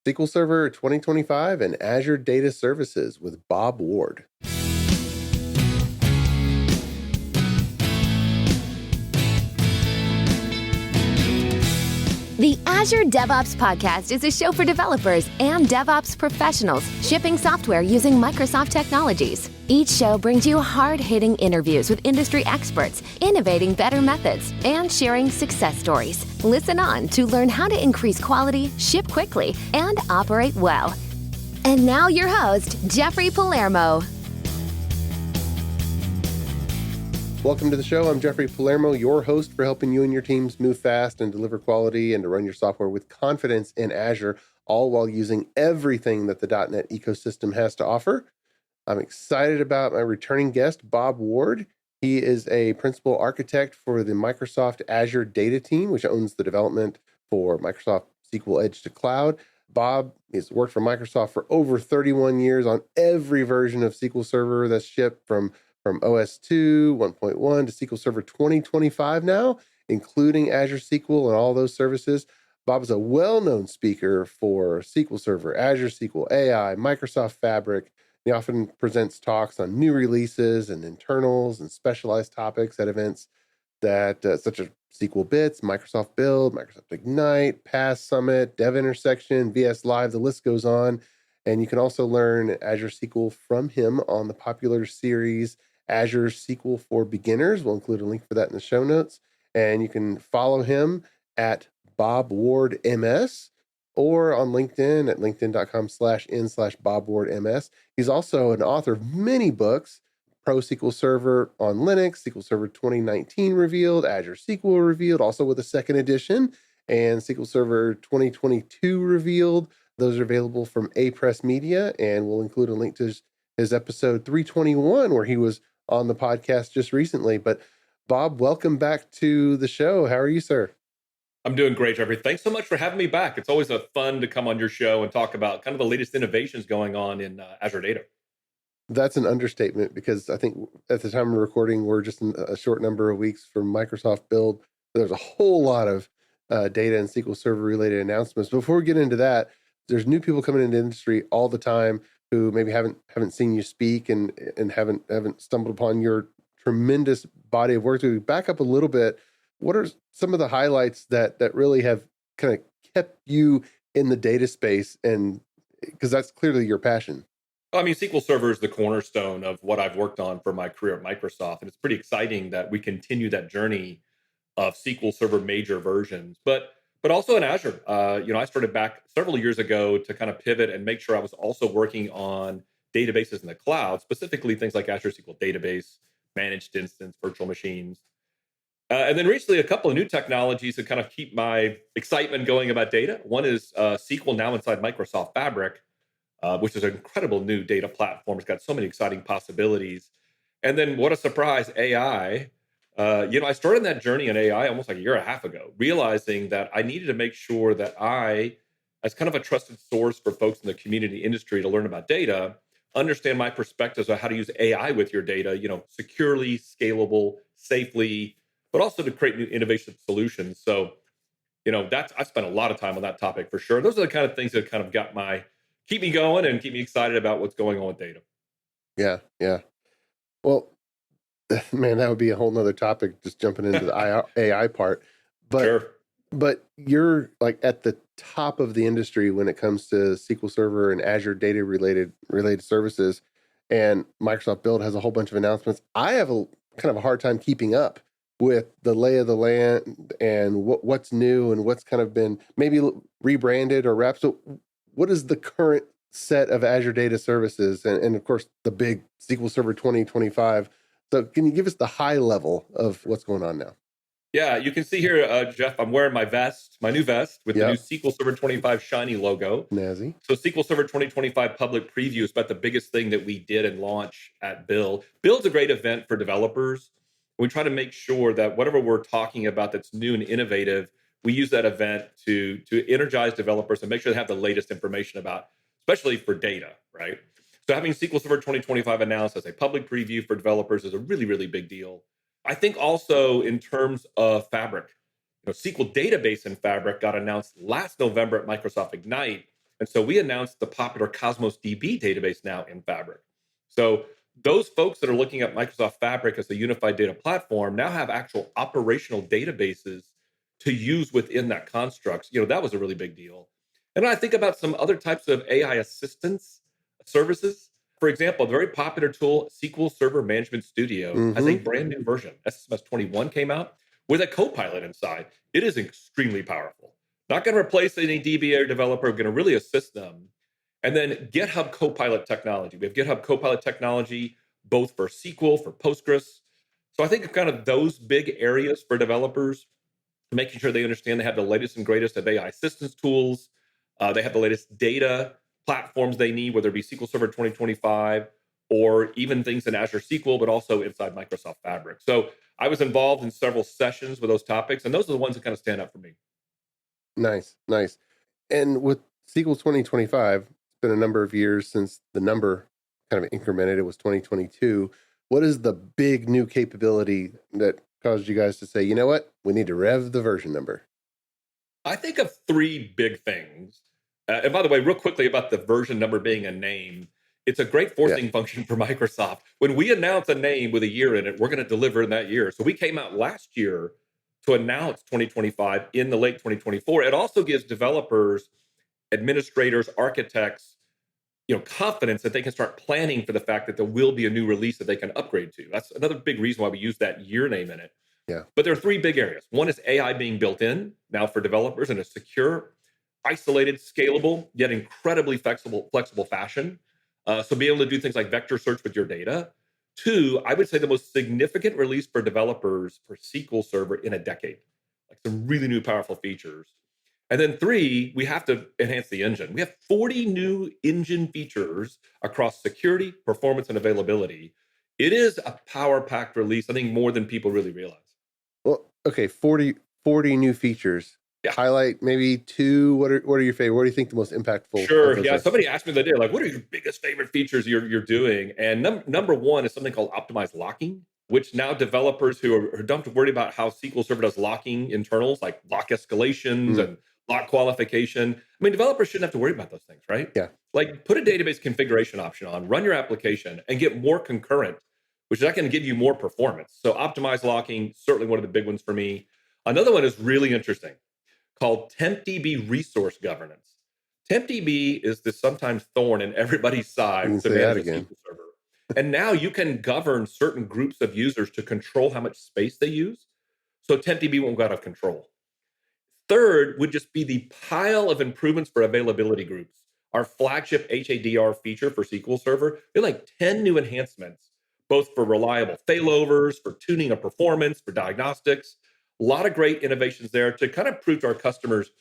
SQL Server 2025 and Azure Data Services with Bob Ward. The Azure DevOps Podcast is a show for developers and DevOps professionals shipping software using Microsoft technologies. Each show brings you hard-hitting interviews with industry experts, innovating better methods, and sharing success stories. Listen on to learn how to increase quality, ship quickly, and operate well. And now your host, Jeffrey Palermo. Welcome to the show. I'm Jeffrey Palermo, your host for helping you and your teams move fast and deliver quality and to run your software with confidence in Azure, all while using everything that the .NET ecosystem has to offer. I'm excited about my returning guest, Bob Ward. He is a principal architect for the Microsoft Azure Data Team, which owns the development for Microsoft SQL Edge to Cloud. Bob has worked for Microsoft for over 31 years on every version of SQL Server that's shipped from OS 2, 1.1 to SQL Server 2025 now, including Azure SQL and all those services. Bob is a well-known speaker for SQL Server, Azure SQL AI, Microsoft Fabric. He often presents talks on new releases and internals and specialized topics at events that such as SQL Bits, Microsoft Build, Microsoft Ignite, PaaS Summit, Dev Intersection, VS Live, the list goes on. And you can also learn Azure SQL from him on the popular series Azure SQL for Beginners. We'll include a link for that in the show notes. And you can follow him at Bob Ward MS or on LinkedIn at linkedin.com/in/BobWardMS. He's also an author of many books: Pro SQL Server on Linux, SQL Server 2019 Revealed, Azure SQL Revealed, also with a second edition, and SQL Server 2022 Revealed. Those are available from A-Press Media, and we'll include a link to his episode 321, where he was on the podcast just recently. But Bob, welcome back to the show. How are you, sir? I'm doing great, Jeffrey. Thanks so much for having me back. It's always fun to come on your show and talk about kind of the latest innovations going on in Azure Data. That's an understatement, because I think at the time of recording, we're just in a short number of weeks from Microsoft Build. There's a whole lot of data and SQL Server related announcements. Before we get into that, there's new people coming into the industry all the time who maybe haven't seen you speak and haven't stumbled upon your tremendous body of work. To back up a little bit, what are some of the highlights that really have kind of kept you in the data space? And because that's clearly your passion. I mean, SQL Server is the cornerstone of what I've worked on for my career at Microsoft. And it's pretty exciting that we continue that journey of SQL Server major versions, but also in Azure. I started back several years ago to kind of pivot and make sure I was also working on databases in the cloud, specifically things like Azure SQL Database, managed instance, virtual machines. And then recently, a couple of new technologies that kind of keep my excitement going about data. One is SQL now inside Microsoft Fabric, which is an incredible new data platform. It's got so many exciting possibilities. And then what a surprise, AI. I started that journey in AI almost like a year and a half ago, realizing that I needed to make sure that I, as kind of a trusted source for folks in the community industry to learn about data, understand my perspectives on how to use AI with your data, securely, scalable, safely, but also to create new innovation solutions. So, I spent a lot of time on that topic for sure. Those are the kind of things that kind of keep me going and keep me excited about what's going on with data. Yeah. Well, man, that would be a whole nother topic, just jumping into the AI part. But Sure. But you're like at the top of the industry when it comes to SQL Server and Azure data related services, and Microsoft Build has a whole bunch of announcements. I have a kind of a hard time keeping up with the lay of the land and what's new and what's kind of been maybe rebranded or wrapped. So what is the current set of Azure data services and of course the big SQL Server 2025? So can you give us the high level of what's going on now? Yeah, you can see here, Jeff, I'm wearing my new vest with the new SQL Server 25 shiny logo. Snazzy. So SQL Server 2025 public preview is about the biggest thing that we did and launch at Build. Build's a great event for developers. We try to make sure that whatever we're talking about that's new and innovative, we use that event to energize developers and make sure they have the latest information about, especially for data, right? So having SQL Server 2025 announced as a public preview for developers is a really, really big deal. I think also in terms of Fabric, SQL database in Fabric got announced last November at Microsoft Ignite. And so we announced the popular Cosmos DB database now in Fabric. So those folks that are looking at Microsoft Fabric as a unified data platform now have actual operational databases to use within that construct. That was a really big deal. And when I think about some other types of AI assistance services, for example, the very popular tool, SQL Server Management Studio, has a brand new version. SSMS 21 came out with a Copilot inside. It is extremely powerful. Not going to replace any DBA developer, going to really assist them. And then GitHub Copilot technology. We have GitHub Copilot technology, both for SQL, for Postgres. So I think of kind of those big areas for developers, making sure they understand they have the latest and greatest of AI assistance tools. They have the latest data platforms they need, whether it be SQL Server 2025 or even things in Azure SQL, but also inside Microsoft Fabric. So I was involved in several sessions with those topics, and those are the ones that kind of stand out for me. Nice. And with SQL 2025, it's been a number of years since the number kind of incremented. It was 2022. What is the big new capability that caused you guys to say, you know what, we need to rev the version number? I think of three big things. And by the way, real quickly about the version number being a name, it's a great forcing function for Microsoft. When we announce a name with a year in it, we're going to deliver in that year. So we came out last year to announce 2025 in the late 2024. It also gives developers, administrators, architects, confidence that they can start planning for the fact that there will be a new release that they can upgrade to. That's another big reason why we use that year name in it. Yeah. But there are three big areas. One is AI being built in now for developers in a secure, isolated, scalable, yet incredibly flexible fashion. So be able to do things like vector search with your data. Two, I would say the most significant release for developers for SQL Server in a decade. Like some really new powerful features. And then three, we have to enhance the engine. We have 40 new engine features across security, performance, and availability. It is a power-packed release, I think, more than people really realize. Well, okay, 40 new features. Yeah. Highlight maybe two. What are your favorite? What do you think the most impactful? Sure. Yeah. Somebody asked me the other day, like, what are your biggest favorite features you're doing? And number one is something called optimized locking, which now developers who don't have to worry about how SQL Server does locking internals, like lock escalations and lock qualification. I mean, developers shouldn't have to worry about those things, right? Yeah. Like put a database configuration option on, run your application, and get more concurrent, which is not going to give you more performance. So optimized locking, certainly one of the big ones for me. Another one is really interesting, called TempDB resource governance. TempDB is the sometimes thorn in everybody's side to manage a SQL Server. And now you can govern certain groups of users to control how much space they use. So TempDB won't go out of control. Third would just be the pile of improvements for availability groups. Our flagship HADR feature for SQL Server, there are like 10 new enhancements, both for reliable failovers, for tuning of performance, for diagnostics. A lot of great innovations there to kind of prove to our customers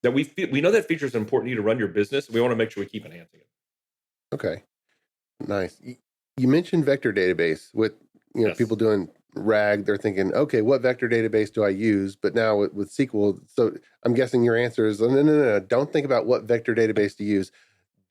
that we know that feature is important to you to run your business. And we want to make sure we keep enhancing it. Okay, nice. You mentioned vector database with people doing RAG. They're thinking, okay, what vector database do I use? But now with SQL, so I'm guessing your answer is no. Don't think about what vector database to use.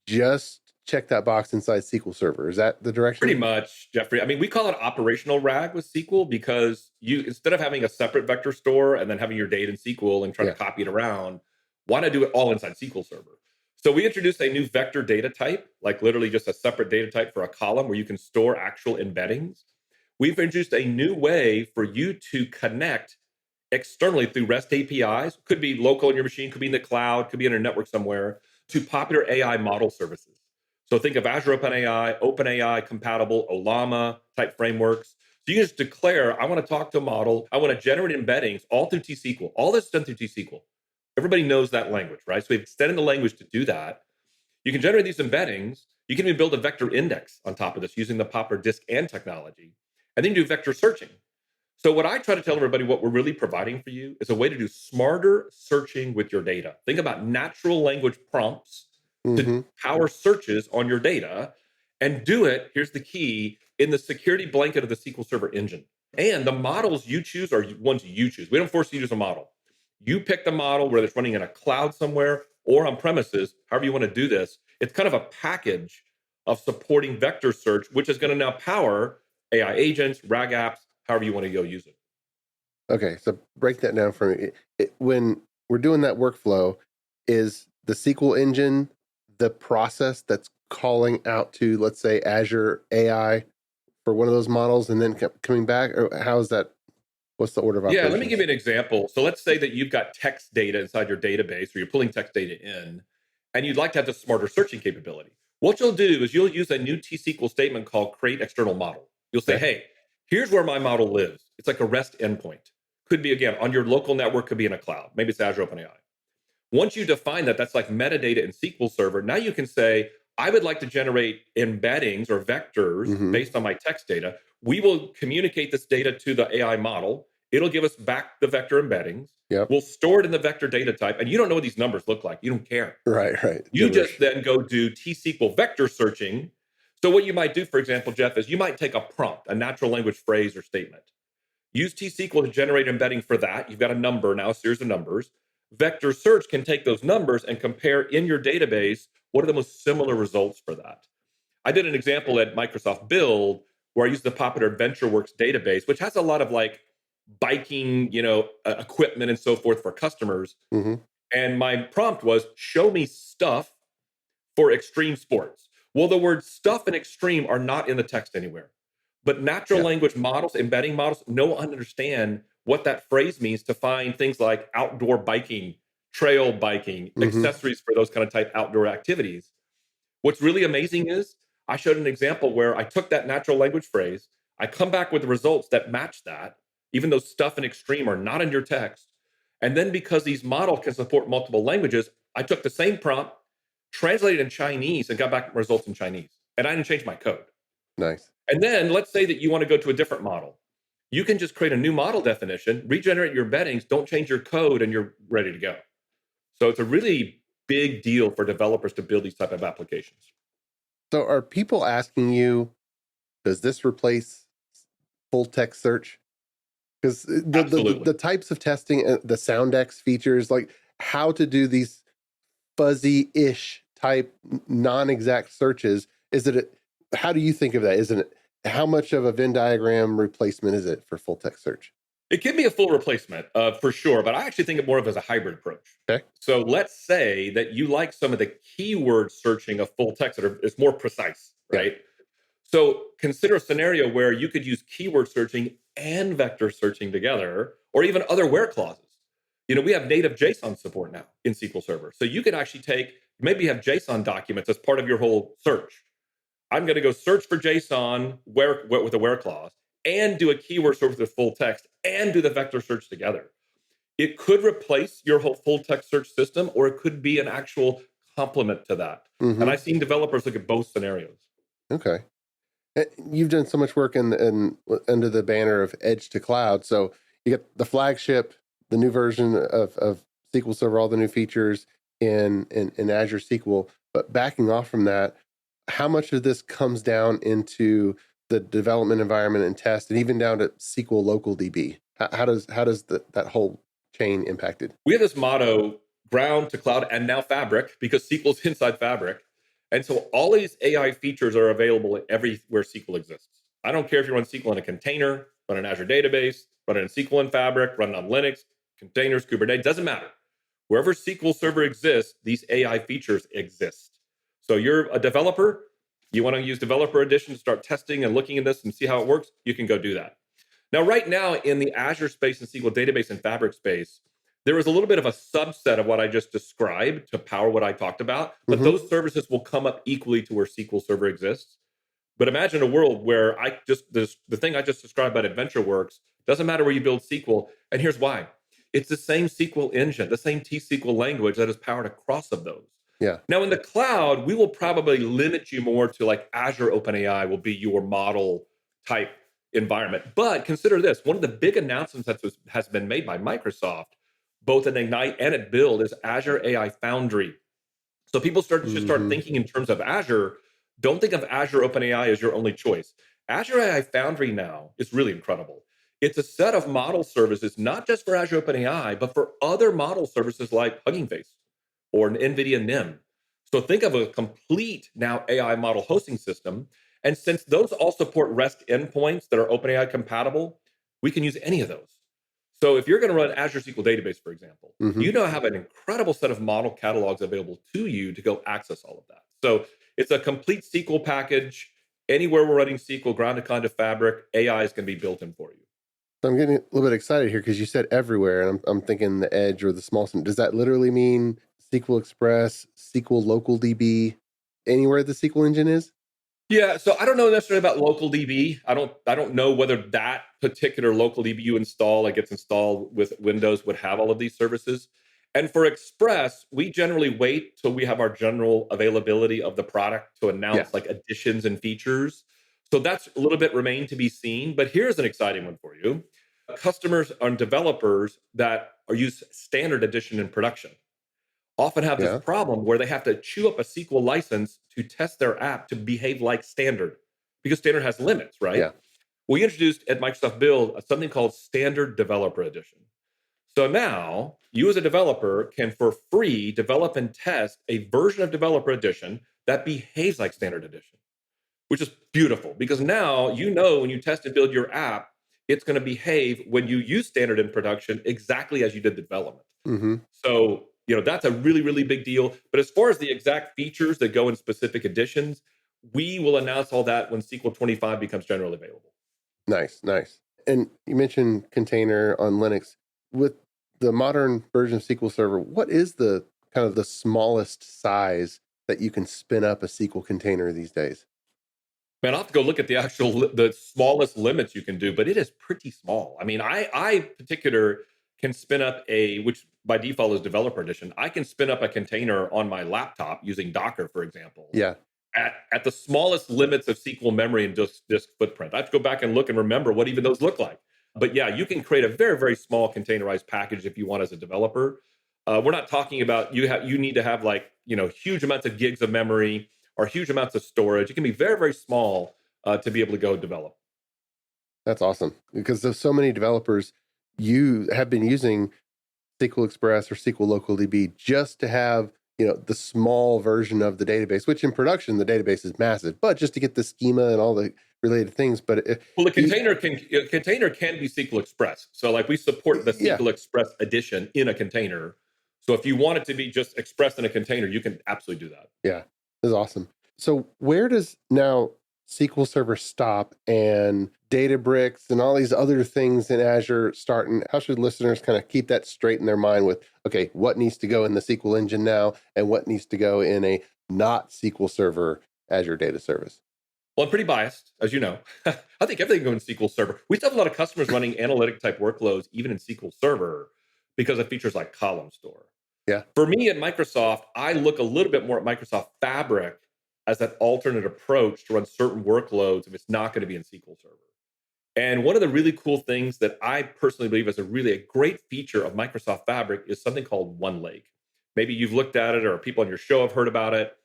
Just check that box inside SQL Server. Is that the direction? Pretty much, Jeffrey. I mean, we call it operational RAG with SQL because you, instead of having a separate vector store and then having your data in SQL and trying to copy it around, why not do it all inside SQL Server? So we introduced a new vector data type, like literally just a separate data type for a column where you can store actual embeddings. We've introduced a new way for you to connect externally through REST APIs. Could be local in your machine, could be in the cloud, could be on your network somewhere, to popular AI model services. So think of Azure OpenAI, OpenAI compatible, Ollama type frameworks. So you can just declare, I want to talk to a model. I want to generate embeddings all through T-SQL. All this is done through T-SQL. Everybody knows that language, right? So we've extended the language to do that. You can generate these embeddings. You can even build a vector index on top of this using the popular disk and technology. And then you do vector searching. So what I try to tell everybody, what we're really providing for you is a way to do smarter searching with your data. Think about natural language prompts to power searches on your data and do it, here's the key, in the security blanket of the SQL Server engine. And the models you choose are ones you choose. We don't force you to use a model. You pick the model, whether it's running in a cloud somewhere or on premises, however you want to do this. It's kind of a package of supporting vector search, which is going to now power AI agents, RAG apps, however you want to go use it. Okay, so break that down for me. When we're doing that workflow, is the SQL engine the process that's calling out to, let's say, Azure AI for one of those models and then coming back? Or how is that? What's the order of Yeah, operations? let me give you an example. So let's say that you've got text data inside your database, or you're pulling text data in, and you'd like to have the smarter searching capability. What you'll do is you'll use a new T-SQL statement called create external model. You'll say, Okay. hey, here's where my model lives. It's like a REST endpoint. Could be, again, on your local network, could be in a cloud. Maybe it's Azure OpenAI. Once you define that, that's like metadata in SQL Server. Now you can say, I would like to generate embeddings or vectors based on my text data. We will communicate this data to the AI model. It'll give us back the vector embeddings. Yep. We'll store it in the vector data type. And you don't know what these numbers look like. You don't care. Right. You just then go do T-SQL vector searching. So what you might do, for example, Jeff, is you might take a prompt, a natural language phrase or statement. Use T-SQL to generate embedding for that. You've got a number now, a series of numbers. Vector search can take those numbers and compare in your database what are the most similar results for that. I did an example at Microsoft Build where I used the popular AdventureWorks database, which has a lot of like biking, equipment and so forth for customers. And my prompt was, show me stuff for extreme sports. Well, the words stuff and extreme are not in the text anywhere. But natural language models, embedding models, understand what that phrase means to find things like outdoor biking, trail biking, accessories for those kind of type outdoor activities. What's really amazing is I showed an example where I took that natural language phrase, I come back with the results that match that, even though stuff and extreme are not in your text. And then because these models can support multiple languages, I took the same prompt, translated in Chinese, and got back results in Chinese. And I didn't change my code. Nice. And then let's say that you want to go to a different model. You can just create a new model definition, regenerate your embeddings, don't change your code, and you're ready to go. So it's a really big deal for developers to build these type of applications. So are people asking you, does this replace full text search? Because the types of testing, the SoundX features, like how to do these fuzzy-ish type non-exact searches, how do you think of that? Isn't it, how much of a Venn diagram replacement is it for full text search? It can be a full replacement for sure, but I actually think it more of as a hybrid approach. Okay. So let's say that you like some of the keyword searching of full text that is more precise, right? Yeah. So consider a scenario where you could use keyword searching and vector searching together, or even other where clauses. We have native JSON support now in SQL Server. So you can actually maybe have JSON documents as part of your whole search. I'm going to go search for JSON with a where clause and do a keyword search with full text and do the vector search together. It could replace your whole full text search system, or it could be an actual complement to that. And I've seen developers look at both scenarios. Okay. You've done so much work in under the banner of edge to cloud. So you get the flagship, the new version of SQL Server, all the new features in Azure SQL. But backing off from that, how much of this comes down into the development environment and test, and even down to SQL local DB? How does that whole chain impacted? We have this motto, ground to cloud, and now Fabric, because SQL's inside Fabric. And so all these AI features are available everywhere SQL exists. I don't care if you run SQL in a container, run an Azure database, run it in SQL in Fabric, run it on Linux, containers, Kubernetes, doesn't matter. Wherever SQL Server exists, these AI features exist. So you're a developer, you want to use Developer Edition to start testing and looking at this and see how it works, you can go do that. Now, right now in the Azure space and SQL database and Fabric space, there is a little bit of a subset of what I just described to power what I talked about, but those services will come up equally to where SQL Server exists. But imagine a world where the thing I just described about AdventureWorks doesn't matter where you build SQL, and here's why. It's the same SQL engine, the same T-SQL language that is powered across of those. Yeah. Now, in the cloud, we will probably limit you more to like Azure OpenAI will be your model type environment. But consider this, one of the big announcements that has been made by Microsoft, both at Ignite and at Build, is Azure AI Foundry. So people should start thinking in terms of Azure. Don't think of Azure OpenAI as your only choice. Azure AI Foundry now is really incredible. It's a set of model services, not just for Azure OpenAI, but for other model services like Hugging Face or an NVIDIA NIM. So think of a complete now AI model hosting system. And since those all support REST endpoints that are OpenAI compatible, we can use any of those. So if you're going to run Azure SQL Database, for example, Hmm. you now have an incredible set of model catalogs available to you to go access all of that. So it's a complete SQL package. Anywhere we're running SQL, ground to kind of fabric, AI is going to be built in for you. So I'm getting a little bit excited here because you said everywhere, and I'm thinking the edge or the small. Does that literally mean SQL Express, SQL Local DB, anywhere the SQL engine is? Yeah, so I don't know necessarily about local DB. I don't know whether that particular local DB you install, like gets installed with Windows, would have all of these services. And for Express, we generally wait till we have our general availability of the product to Yeah. announce like additions and features. So that's a little bit remain to be seen. But here's an exciting one for you. Customers and developers that are use standard edition in production often have this Yeah. problem where they have to chew up a SQL license to test their app to behave like standard because standard has limits, right? Yeah. We introduced at Microsoft Build something called Standard Developer Edition. So now you as a developer can for free develop and test a version of Developer Edition that behaves like Standard Edition, which is beautiful because now you know when you test and build your app, it's going to behave when you use standard in production exactly as you did the development. Hmm. So, that's a really, really big deal. But as far as the exact features that go in specific editions, we will announce all that when SQL 25 becomes generally available. Nice, nice. And you mentioned container on Linux. With the modern version of SQL Server, what is the kind of the smallest size that you can spin up a SQL container these days? Man, I'll have to go look at the smallest limits you can do, but it is pretty small. I mean, I particular can spin up which by default is developer edition. I can spin up a container on my laptop using Docker, for example, Yeah. at the smallest limits of SQL memory and disk footprint. I have to go back and look and remember what even those look like. But yeah, you can create a very, very small containerized package if you want as a developer. We're not talking about you need to have huge amounts of gigs of memory or huge amounts of storage. It can be very, very small to be able to go develop. That's awesome because there's so many developers you have been using SQL Express or SQL Local DB just to have, the small version of the database, which in production, the database is massive, but just to get the schema and all the related things. But Well, the container can be SQL Express. So like we support the yeah, SQL Express edition in a container. So if you want it to be just expressed in a container, you can absolutely do that. yeah, this is awesome. So where does now SQL Server stop and Databricks and all these other things in Azure start? And how should listeners kind of keep that straight in their mind with, okay, what needs to go in the SQL engine now and what needs to go in a not SQL Server Azure data service? Well, I'm pretty biased, as you know. I think everything goes in SQL Server. We still have a lot of customers running analytic type workloads, even in SQL Server, because of features like column store. Yeah. For me at Microsoft, I look a little bit more at Microsoft Fabric as that alternate approach to run certain workloads if it's not going to be in SQL Server. And one of the really cool things that I personally believe is a great feature of Microsoft Fabric is something called OneLake. Maybe you've looked at it or people on your show have heard about it.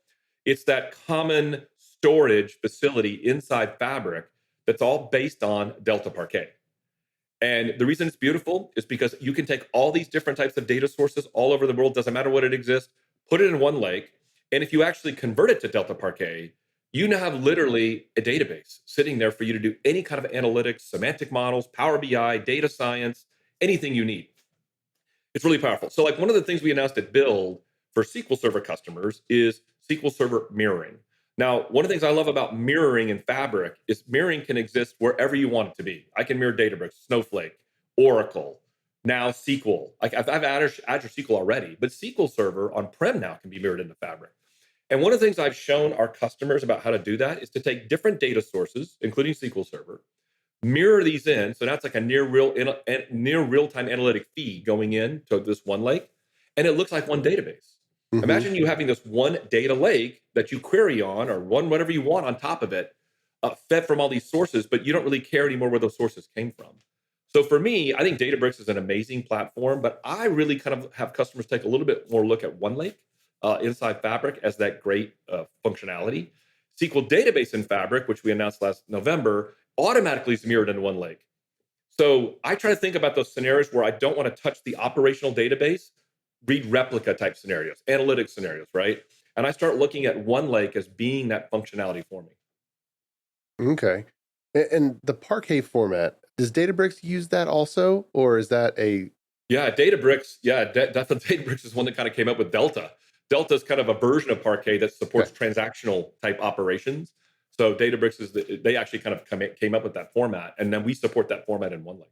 It's that common storage facility inside Fabric that's all based on Delta Parquet. And the reason it's beautiful is because you can take all these different types of data sources all over the world, doesn't matter what it exists, put it in one lake. And if you actually convert it to Delta Parquet, you now have literally a database sitting there for you to do any kind of analytics, semantic models, Power BI, data science, anything you need. It's really powerful. So like one of the things we announced at Build for SQL Server customers is SQL Server mirroring. Now, one of the things I love about mirroring in Fabric is mirroring can exist wherever you want it to be. I can mirror Databricks, Snowflake, Oracle, now SQL. Like I've added Azure SQL already, but SQL Server on-prem now can be mirrored into Fabric. And one of the things I've shown our customers about how to do that is to take different data sources, including SQL Server, mirror these in. So that's like a near real-time analytic feed going in to this one lake, and it looks like one database. Mm-hmm. Imagine you having this one data lake that you query on or run whatever you want on top of it, fed from all these sources, but you don't really care anymore where those sources came from. So for me, I think Databricks is an amazing platform, but I really kind of have customers take a little bit more look at OneLake inside Fabric as that great functionality. SQL Database in Fabric, which we announced last November, automatically is mirrored into OneLake. So I try to think about those scenarios where I don't want to touch the operational database, read replica type scenarios, analytic scenarios, right? And I start looking at OneLake as being that functionality for me. Okay. And the Parquet format, Does Databricks use that also, or is that a... Yeah, Databricks. Yeah, definitely Databricks is one that kind of came up with Delta. Delta is kind of a version of Parquet that supports transactional type operations. So Databricks they actually kind of came up with that format, and then we support that format in OneLake.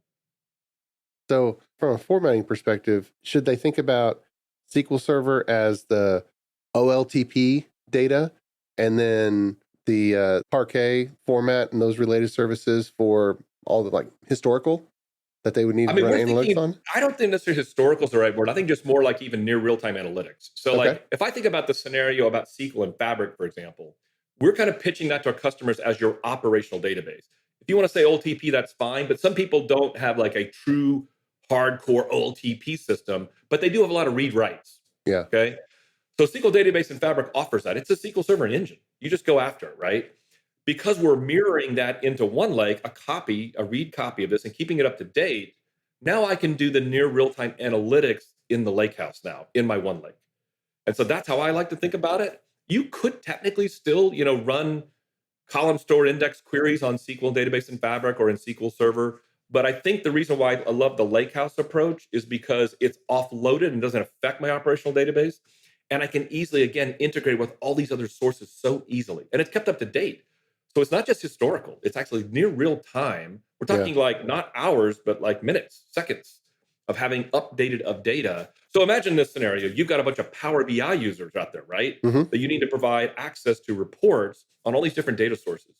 So from a formatting perspective, should they think about SQL Server as the OLTP data, and then the Parquet format and those related services for all the historical that they would need to run analytics on? I don't think necessarily historical is the right word. I think just more like even near real-time analytics. So like if I think about the scenario about SQL and Fabric, for example, we're kind of pitching that to our customers as your operational database. If you want to say OLTP, that's fine, but some people don't have like a true hardcore OLTP system, but they do have a lot of read writes. Yeah. Okay. So SQL Database and Fabric offers that. It's a SQL Server engine. You just go after it, right? Because we're mirroring that into OneLake, a read copy of this, and keeping it up to date. Now I can do the near real-time analytics in the lakehouse now in my OneLake. And so that's how I like to think about it. You could technically still, run column store index queries on SQL Database and Fabric or in SQL Server. But I think the reason why I love the lakehouse approach is because it's offloaded and doesn't affect my operational database. And I can easily, again, integrate with all these other sources so easily. And it's kept up to date. So it's not just historical. It's actually near real time. We're talking like not hours, but like minutes, seconds of having updated of data. So imagine this scenario. You've got a bunch of Power BI users out there, right? Mm-hmm. That you need to provide access to reports on all these different data sources.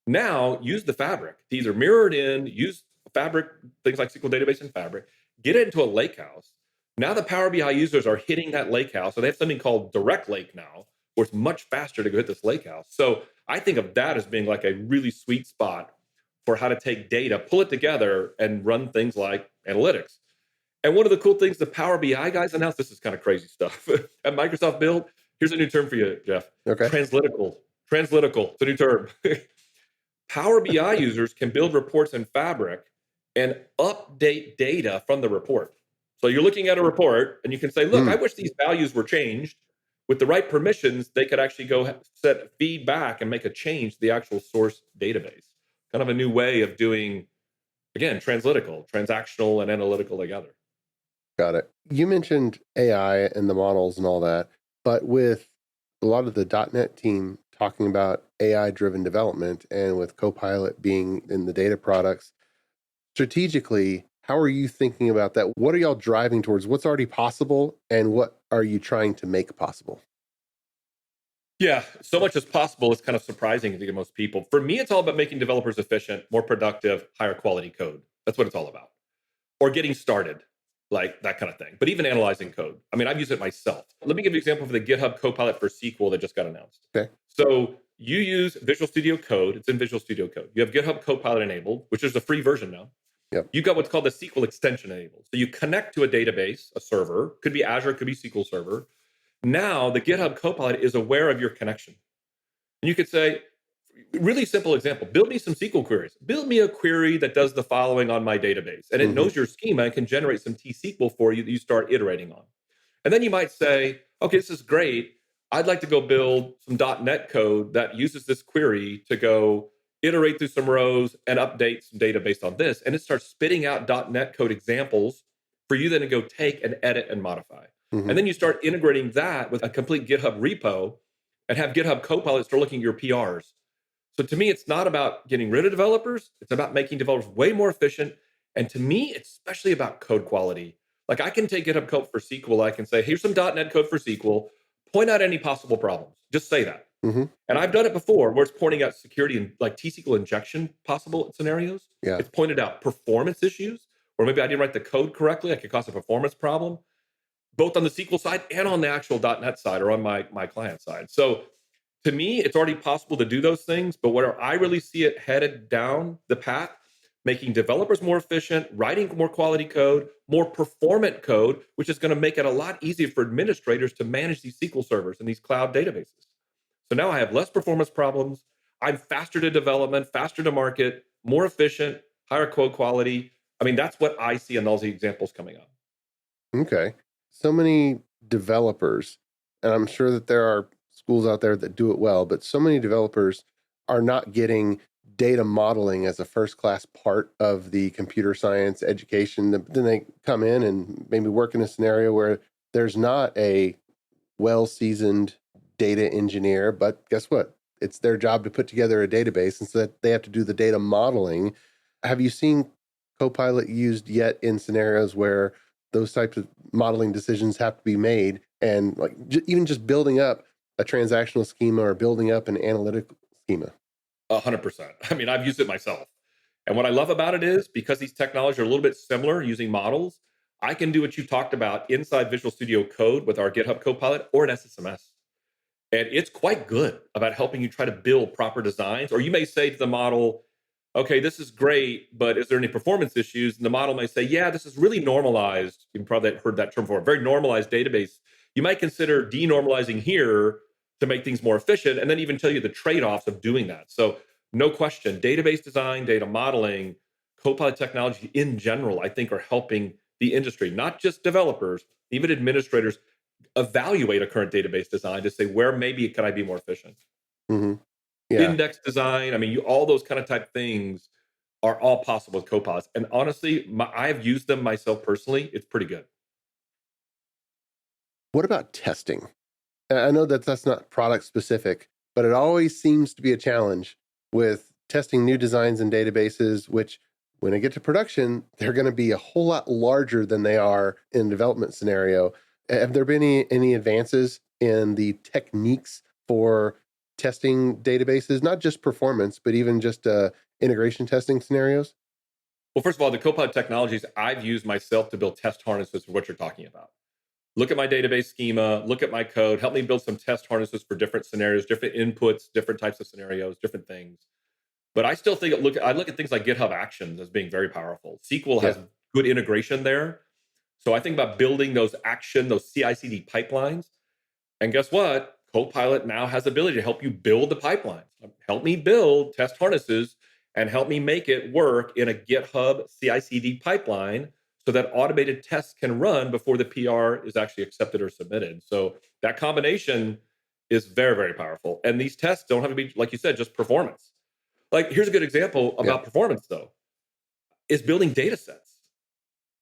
Now use the Fabric to either mirror it in, use Fabric, things like SQL Database and Fabric, get it into a lakehouse. Now the Power BI users are hitting that lakehouse. So they have something called Direct Lake now, where it's much faster to go hit this lakehouse. So I think of that as being like a really sweet spot for how to take data, pull it together, and run things like analytics. And one of the cool things the Power BI guys announced, this is kind of crazy stuff. At Microsoft Build, here's a new term for you, Jeff. Okay. Translytical. It's a new term. Power BI users can build reports in Fabric and update data from the report. So you're looking at a report and you can say, look, I wish these values were changed. With the right permissions, they could actually go set feedback and make a change to the actual source database. Kind of a new way of doing, again, transactional and analytical together. Got it. You mentioned AI and the models and all that, but with a lot of the .NET team talking about AI-driven development and with Copilot being in the data products, strategically, how are you thinking about that? What are y'all driving towards? What's already possible and what are you trying to make possible? Yeah, so much as possible is kind of surprising to most people. For me, it's all about making developers efficient, more productive, higher quality code. That's what it's all about. Or getting started, like that kind of thing. But even analyzing code. I mean, I've used it myself. Let me give you an example of the GitHub Copilot for SQL that just got announced. Okay. So you use Visual Studio Code. It's in Visual Studio Code. You have GitHub Copilot enabled, which is a free version now. Yep. You've got what's called the SQL extension enabled. So you connect to a database, a server, could be Azure, could be SQL Server. Now the GitHub Copilot is aware of your connection. And you could say, really simple example, build me some SQL queries. Build me a query that does the following on my database. And it knows your schema and can generate some T-SQL for you that you start iterating on. And then you might say, okay, this is great. I'd like to go build some .NET code that uses this query to go iterate through some rows and update some data based on this. And it starts spitting out .NET code examples for you then to go take and edit and modify. And then you start integrating that with a complete GitHub repo and have GitHub Copilot start looking at your PRs. So to me, it's not about getting rid of developers. It's about making developers way more efficient. And to me, it's especially about code quality. Like I can take GitHub code for SQL. I can say, here's some .NET code for SQL. Point out any possible problems. Just say that. And I've done it before where it's pointing out security and like T-SQL injection possible scenarios. Yeah. It's pointed out performance issues, or maybe I didn't write the code correctly. I could cause a performance problem, both on the SQL side and on the actual .NET side or on my client side. So to me, it's already possible to do those things. But where I really see it headed down the path, making developers more efficient, writing more quality code, more performant code, which is going to make it a lot easier for administrators to manage these SQL servers and these cloud databases. So now I have less performance problems. I'm faster to development, faster to market, more efficient, higher code quality. I mean, that's what I see in those examples coming up. Okay. So many developers, and I'm sure that there are schools out there that do it well, but so many developers are not getting data modeling as a first class part of the computer science education. Then they come in and maybe work in a scenario where there's not a well-seasoned data engineer, but guess what? It's their job to put together a database, and so that they have to do the data modeling. Have you seen Copilot used yet in scenarios where those types of modeling decisions have to be made, and like even just building up a transactional schema or building up an analytical schema? 100%. I mean, I've used it myself. And what I love about it is because these technologies are a little bit similar using models, I can do what you talked about inside Visual Studio Code with our GitHub Copilot or an SSMS. And it's quite good about helping you try to build proper designs. Or you may say to the model, okay, this is great, but is there any performance issues? And the model may say, yeah, this is really normalized. You've probably heard that term before, very normalized database. You might consider denormalizing here to make things more efficient, and then even tell you the trade-offs of doing that. So no question, database design, data modeling, Copilot technology in general, I think are helping the industry, not just developers, even administrators, evaluate a current database design to say, where maybe could I be more efficient? Mm-hmm. Yeah. Index design, I mean, all those kind of type things are all possible with Copilots. And honestly, I've used them myself personally. It's pretty good. What about testing? I know that that's not product specific, but it always seems to be a challenge with testing new designs and databases, which when they get to production, they're going to be a whole lot larger than they are in a development scenario. Have there been any advances in the techniques for testing databases, not just performance, but even just integration testing scenarios? Well, first of all, the Copilot technologies I've used myself to build test harnesses for what you're talking about. Look at my database schema, look at my code, help me build some test harnesses for different scenarios, different inputs, different types of scenarios, different things. But I still think I look at things like GitHub Actions as being very powerful. SQL has good integration there. So I think about building those those CI/CD pipelines. And guess what? Copilot now has the ability to help you build the pipelines. Help me build test harnesses and help me make it work in a GitHub CI/CD pipeline so that automated tests can run before the PR is actually accepted or submitted. So that combination is very, very powerful. And these tests don't have to be, like you said, just performance. Like, here's a good example about performance, though, is building data sets.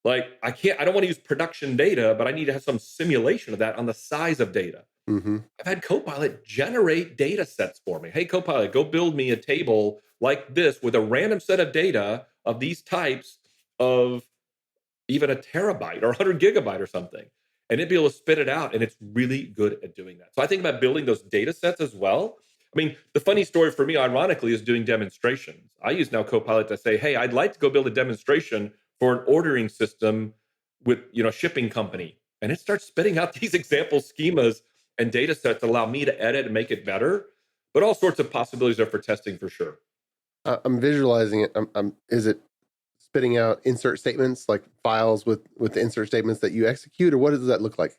Like, I don't want to use production data, but I need to have some simulation of that on the size of data. Mm-hmm. I've had Copilot generate data sets for me. Hey, Copilot, go build me a table like this with a random set of data of these types of even a terabyte or 100 gigabyte or something. And it'd be able to spit it out. And it's really good at doing that. So I think about building those data sets as well. I mean, the funny story for me, ironically, is doing demonstrations. I use now Copilot to say, hey, I'd like to go build a demonstration for an ordering system with, shipping company. And it starts spitting out these example schemas and data sets that allow me to edit and make it better. But all sorts of possibilities there for testing for sure. I'm visualizing it. Is it spitting out insert statements, like files with the insert statements that you execute, or what does that look like?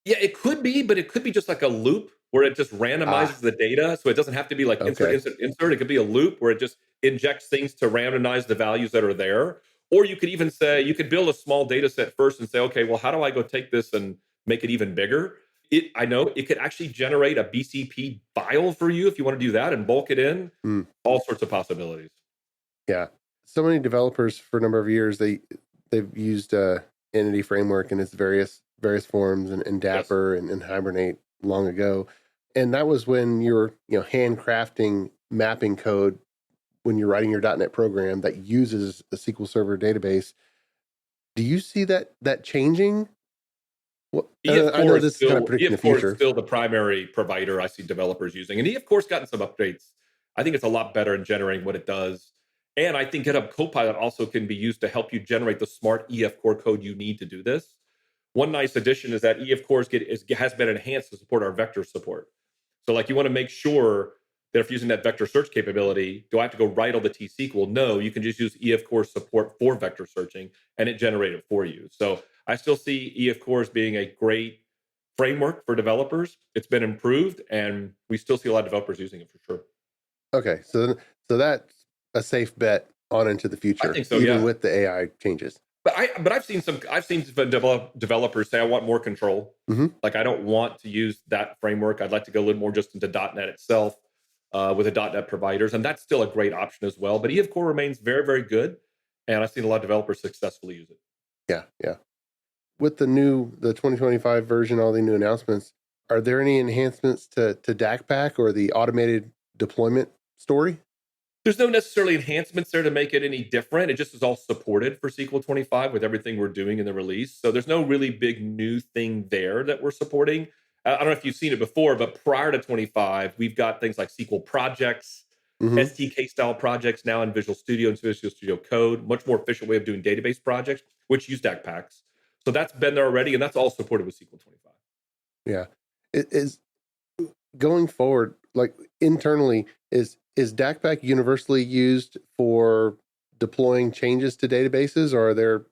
Yeah, it could be, but it could be just like a loop where it just randomizes the data. So it doesn't have to be like insert. It could be a loop where it just injects things to randomize the values that are there. Or you could even say, you could build a small data set first and say, okay, well, how do I go take this and make it even bigger? I know it could actually generate a BCP file for you if you want to do that and bulk it in. All sorts of possibilities. Yeah. So many developers for a number of years, they've used Entity Framework in its various forms and Dapper and Hibernate long ago. And that was when you're handcrafting mapping code when you're writing your .NET program that uses a SQL Server database. Do you see that changing? Well, I know this is kind of predicting the future. Still the primary provider I see developers using. And of course, gotten some updates. I think it's a lot better in generating what it does. And I think GitHub Copilot also can be used to help you generate the smart EF Core code you need to do this. One nice addition is that EF Core has been enhanced to support our vector support. So like you want to make sure that if using that vector search capability, do I have to go write all the T-SQL? No, you can just use EF Core support for vector searching and it generated it for you. So I still see EF Core as being a great framework for developers. It's been improved and we still see a lot of developers using it for sure. Okay, so that's a safe bet on into the future, I think so, even with the AI changes. But I've seen some developers say I want more control. Mm-hmm. Like I don't want to use that framework. I'd like to go a little more just into .NET itself. with the .NET providers, and that's still a great option as well. But EF Core remains very, very good, and I've seen a lot of developers successfully use it. Yeah. With the 2025 version, all the new announcements, are there any enhancements to DACPack or the automated deployment story? There's no necessarily enhancements there to make it any different. It just is all supported for SQL 25 with everything we're doing in the release. So there's no really big new thing there that we're supporting. I don't know if you've seen it before, but prior to 25, we've got things like SQL projects, Mm-hmm. STK style projects now in Visual Studio and Visual Studio Code, much more efficient way of doing database projects, which use DAC packs. So that's been there already, and that's all supported with SQL 25. Yeah. It is going forward, like internally, is DACPack universally used for deploying changes to databases, or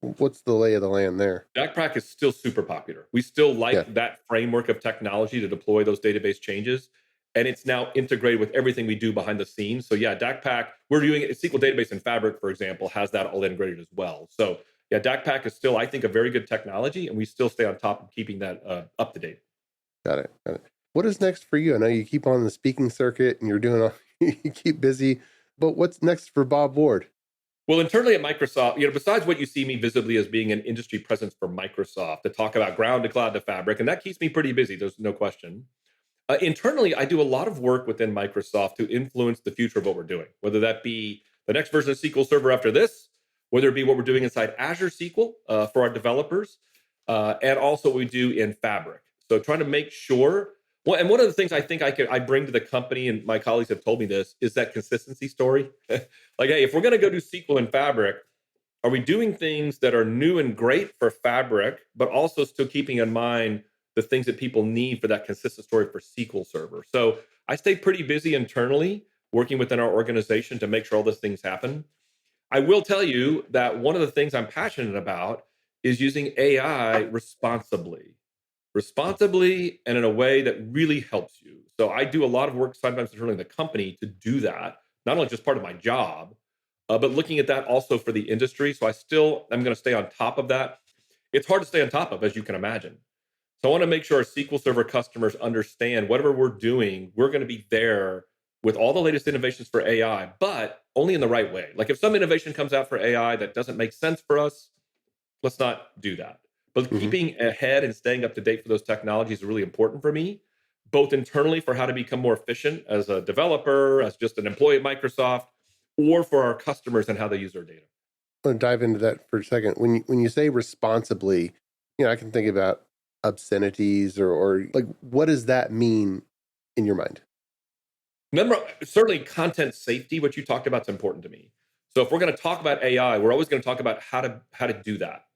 what's the lay of the land there? DACPack is still super popular. We still like Yeah. that framework of technology to deploy those database changes. And it's now integrated with everything we do behind the scenes. So yeah, DACPack, we're doing it. SQL Database and Fabric, for example, has that all integrated as well. So yeah, DACPack is still, I think, a very good technology, and we still stay on top of keeping that up to date. Got it. What is next for you? I know you keep on the speaking circuit and you keep busy, but what's next for Bob Ward? Well, internally at Microsoft, besides what you see me visibly as being an industry presence for Microsoft to talk about ground to cloud to fabric, and that keeps me pretty busy, there's no question. Internally, I do a lot of work within Microsoft to influence the future of what we're doing, whether that be the next version of SQL Server after this, whether it be what we're doing inside Azure SQL for our developers, and also what we do in Fabric. So trying to make sure, well, and one of the things I think I bring to the company, and my colleagues have told me this, is that consistency story. Like, hey, if we're going to go do SQL and Fabric, are we doing things that are new and great for Fabric, but also still keeping in mind the things that people need for that consistent story for SQL Server? So I stay pretty busy internally working within our organization to make sure all those things happen. I will tell you that one of the things I'm passionate about is using AI responsibly and in a way that really helps you. So I do a lot of work sometimes internally in the company to do that, not only just part of my job, but looking at that also for the industry. So I'm going to stay on top of that. It's hard to stay on top of, as you can imagine. So I want to make sure our SQL Server customers understand whatever we're doing, we're going to be there with all the latest innovations for AI, but only in the right way. Like if some innovation comes out for AI that doesn't make sense for us, let's not do that. But keeping ahead and staying up to date for those technologies is really important for me, both internally for how to become more efficient as a developer, as just an employee at Microsoft, or for our customers and how they use their data. I want to dive into that for a second. When you say responsibly, I can think about obscenities or like, what does that mean in your mind? Certainly content safety, what you talked about, is important to me. So if we're going to talk about AI, we're always going to talk about how to do that,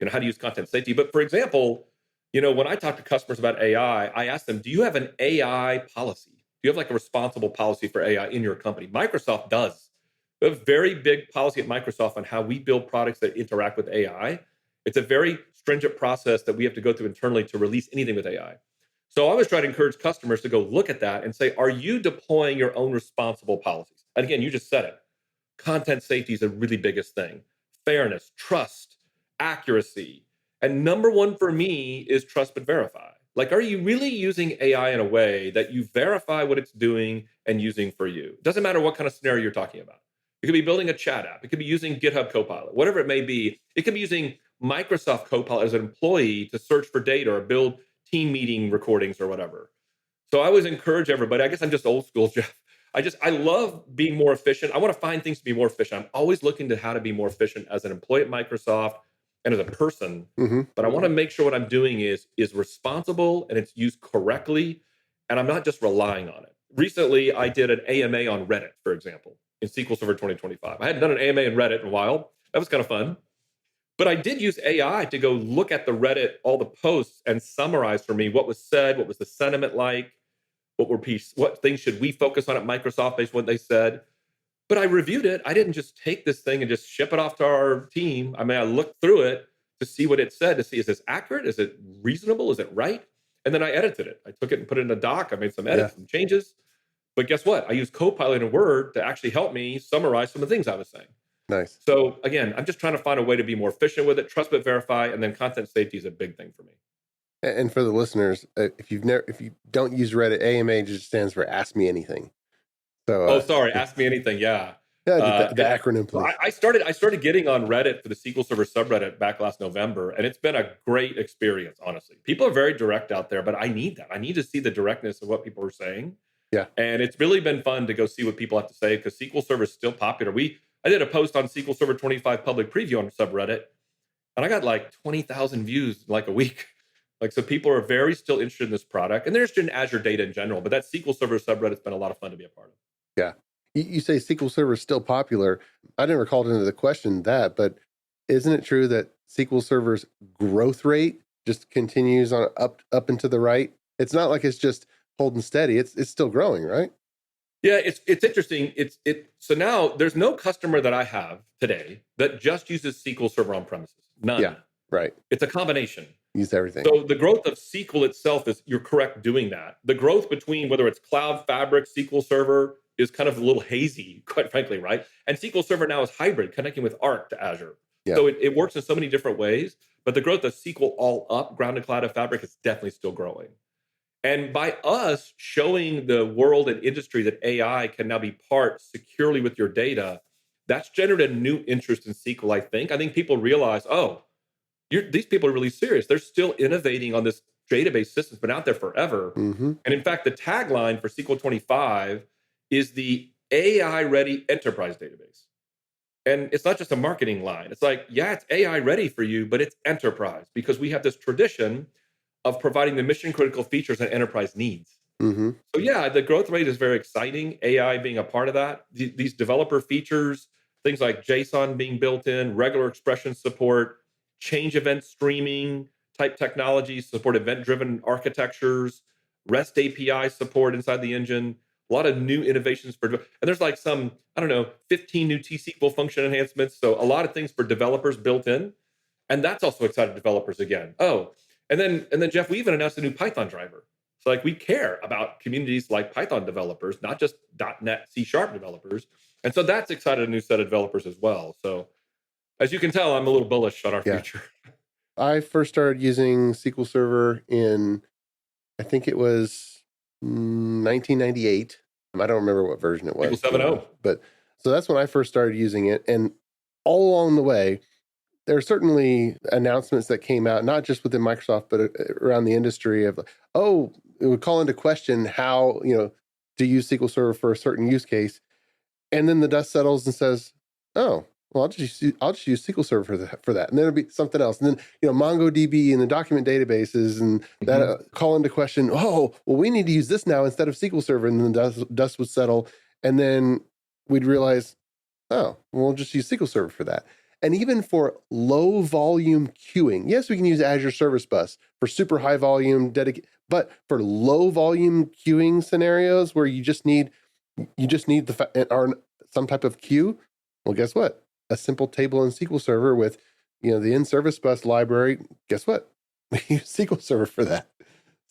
how to use content safety. But for example, when I talk to customers about AI, I ask them, do you have an AI policy? Do you have like a responsible policy for AI in your company? Microsoft does. We have a very big policy at Microsoft on how we build products that interact with AI. It's a very stringent process that we have to go through internally to release anything with AI. So I always try to encourage customers to go look at that and say, are you deploying your own responsible policies? And again, you just said it. Content safety is the really biggest thing. Fairness, trust, accuracy. And number one for me is trust but verify. Like, are you really using AI in a way that you verify what it's doing and using for you? It doesn't matter what kind of scenario you're talking about. It could be building a chat app. It could be using GitHub Copilot, whatever it may be. It could be using Microsoft Copilot as an employee to search for data or build team meeting recordings or whatever. So I always encourage everybody. I guess I'm just old school, Jeff. I love being more efficient. I want to find things to be more efficient. I'm always looking to how to be more efficient as an employee at Microsoft and as a person. But I want to make sure what I'm doing is responsible and it's used correctly. And I'm not just relying on it. Recently, I did an AMA on Reddit, for example, in SQL Server 2025. I hadn't done an AMA in Reddit in a while. That was kind of fun. But I did use AI to go look at the Reddit, all the posts, and summarize for me what was said, what was the sentiment like, what things should we focus on at Microsoft based on what they said. But I reviewed it. I didn't just take this thing and just ship it off to our team. I mean, I looked through it to see what it said, to see, is this accurate? Is it reasonable? Is it right? And then I edited it. I took it and put it in a doc. I made some edits, some changes. But guess what? I used Copilot and Word to actually help me summarize some of the things I was saying. Nice. So again, I'm just trying to find a way to be more efficient with it, trust but verify, and then content safety is a big thing for me. And for the listeners, if you don't use Reddit, AMA just stands for Ask Me Anything. So, Oh, sorry. Ask me anything. Yeah. yeah, the acronym, So please. I started getting on Reddit for the SQL Server subreddit back last November, and it's been a great experience, honestly. People are very direct out there, but I need that. I need to see the directness of what people are saying. Yeah. And it's really been fun to go see what people have to say because SQL Server is still popular. I did a post on SQL Server 25 public preview on subreddit, and I got like 20,000 views in like a week. Like, so people are very still interested in this product, and they're interested in Azure data in general. But that SQL Server subreddit's been a lot of fun to be a part of. Yeah. You say SQL Server is still popular. I never called into the question that, but isn't it true that SQL Server's growth rate just continues on up and to the right? It's not like it's just holding steady. It's still growing, right? Yeah, it's interesting. So now there's no customer that I have today that just uses SQL Server on premises. None. Yeah, right. It's a combination. Use everything. So the growth of SQL itself is, you're correct doing that. The growth between whether it's Cloud, Fabric, SQL Server is kind of a little hazy, quite frankly, right? And SQL Server now is hybrid, connecting with Arc to Azure. Yeah. So it works in so many different ways, but the growth of SQL all up, grounded cloud and Fabric, is definitely still growing. And by us showing the world and industry that AI can now be part securely with your data, that's generated a new interest in SQL, I think. I think people realize, these people are really serious. They're still innovating on this database system. It's been out there forever. Mm-hmm. And in fact, the tagline for SQL 25 is the AI-ready enterprise database. And it's not just a marketing line. It's like, yeah, it's AI ready for you, but it's enterprise because we have this tradition of providing the mission critical features that enterprise needs. Mm-hmm. So yeah, the growth rate is very exciting. AI being a part of that. These developer features, things like JSON being built in, regular expression support, change event streaming type technologies, support event-driven architectures, REST API support inside the engine, a lot of new innovations and there's like some, 15 new T-SQL function enhancements. So a lot of things for developers built in. And that's also excited developers again. And then Jeff, we even announced a new Python driver. So like we care about communities like Python developers, not just .NET C# developers. And so that's excited a new set of developers as well. So as you can tell, I'm a little bullish on our future. I first started using SQL Server in, I think it was 1998. I don't remember what version it was. SQL 7.0. But so that's when I first started using it. And all along the way, there are certainly announcements that came out, not just within Microsoft, but around the industry of, it would call into question how, to use SQL Server for a certain use case. And then the dust settles and says, oh, well, I'll just use SQL Server for that. And then it'll be something else. And then, MongoDB and the document databases and that call into question, we need to use this now instead of SQL Server. And then the dust would settle. And then we'd realize, we'll just use SQL Server for that. And even for low volume queuing, yes, we can use Azure Service Bus for super high volume but for low volume queuing scenarios where you just need some type of queue. Well, guess what? A simple table in SQL Server with, the in-service bus library. Guess what? We use SQL Server for that.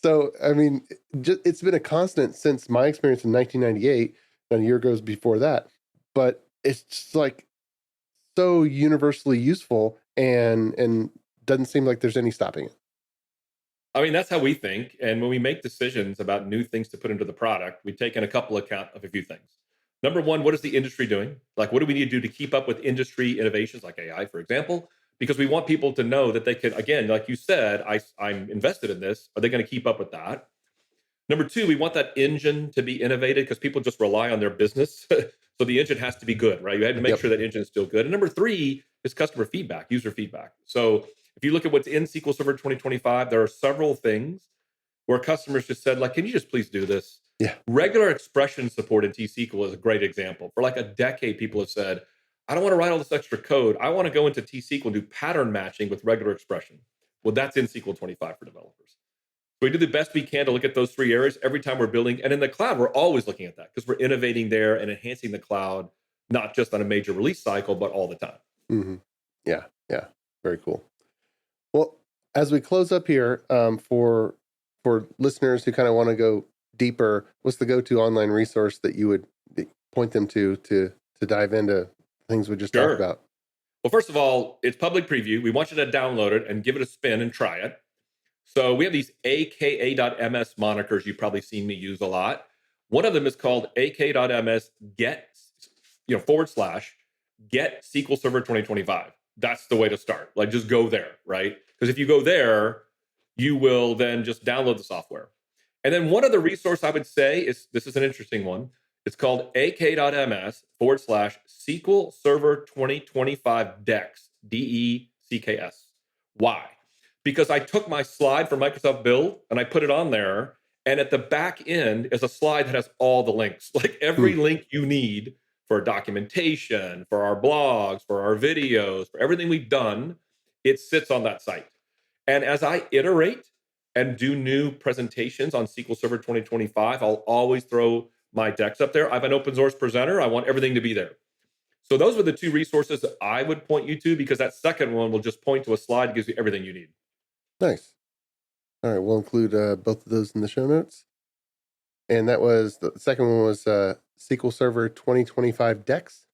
So, I mean, it's been a constant since my experience in 1998, and a year goes before that. But it's just like so universally useful and doesn't seem like there's any stopping it. I mean, that's how we think. And when we make decisions about new things to put into the product, we take in a couple account of a few things. Number one, what is the industry doing? Like, what do we need to do to keep up with industry innovations like AI, for example? Because we want people to know that they can, again, like you said, I'm invested in this. Are they going to keep up with that? Number two, we want that engine to be innovated because people just rely on their business. So the engine has to be good, right? You had to make sure that engine is still good. And number three is customer feedback, user feedback. So if you look at what's in SQL Server 2025, there are several things where customers just said, like, can you just please do this? Yeah. Regular expression support in T-SQL is a great example. For like a decade, people have said, I don't want to write all this extra code. I want to go into T-SQL and do pattern matching with regular expression. Well, that's in SQL 25 for developers. So we do the best we can to look at those three areas every time we're building. And in the cloud, we're always looking at that because we're innovating there and enhancing the cloud, not just on a major release cycle, but all the time. Mm-hmm. Yeah. Very cool. Well, as we close up here, for listeners who kind of want to go deeper, what's the go-to online resource that you would point them to dive into things we just talked about? Well, first of all, it's public preview. We want you to download it and give it a spin and try it. So we have these aka.ms monikers you've probably seen me use a lot. One of them is called aka.ms get, / get SQL Server 2025. That's the way to start. Like, just go there, right? Because if you go there, you will then just download the software. And then one other resource I would say is, this is an interesting one. It's called ak.ms / SQL Server 2025 DECKS, DECKS. Why? Because I took my slide from Microsoft Build and I put it on there. And at the back end is a slide that has all the links, like every link you need for documentation, for our blogs, for our videos, for everything we've done. It sits on that site. And as I iterate and do new presentations on SQL Server 2025, I'll always throw my decks up there. I'm an open source presenter. I want everything to be there. So those are the two resources that I would point you to, because that second one will just point to a slide that gives you everything you need. Nice. All right, we'll include both of those in the show notes. And that was, the second one was SQL Server 2025 DECKS?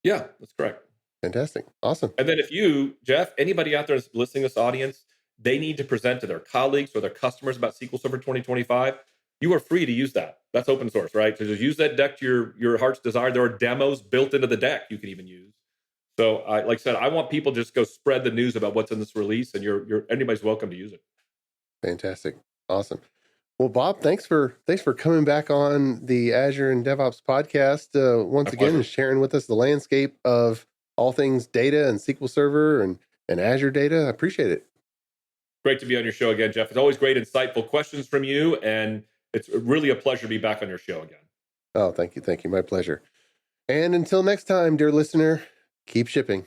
Yeah, that's correct. Fantastic. Awesome. And then if you, Jeff, anybody out there that's listening to this audience, they need to present to their colleagues or their customers about SQL Server 2025, you are free to use that. That's open source, right? So just use that deck to your heart's desire. There are demos built into the deck you can even use. So like I said, I want people to just go spread the news about what's in this release, and anybody's welcome to use it. Fantastic. Awesome. Well, Bob, thanks for coming back on the Azure and DevOps podcast once again and sharing with us the landscape of all things data and SQL Server and Azure data. I appreciate it. Great to be on your show again, Jeff. It's always great, insightful questions from you, and it's really a pleasure to be back on your show again. Oh, thank you. Thank you. My pleasure. And until next time, dear listener, keep shipping.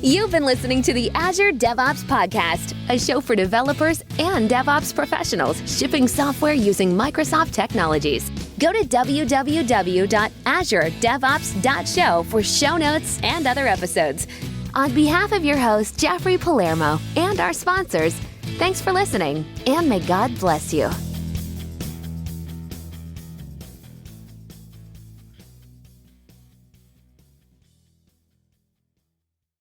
You've been listening to the Azure DevOps Podcast, a show for developers and DevOps professionals shipping software using Microsoft technologies. Go to www.azuredevops.show for show notes and other episodes. On behalf of your host, Jeffrey Palermo, and our sponsors, thanks for listening, and may God bless you.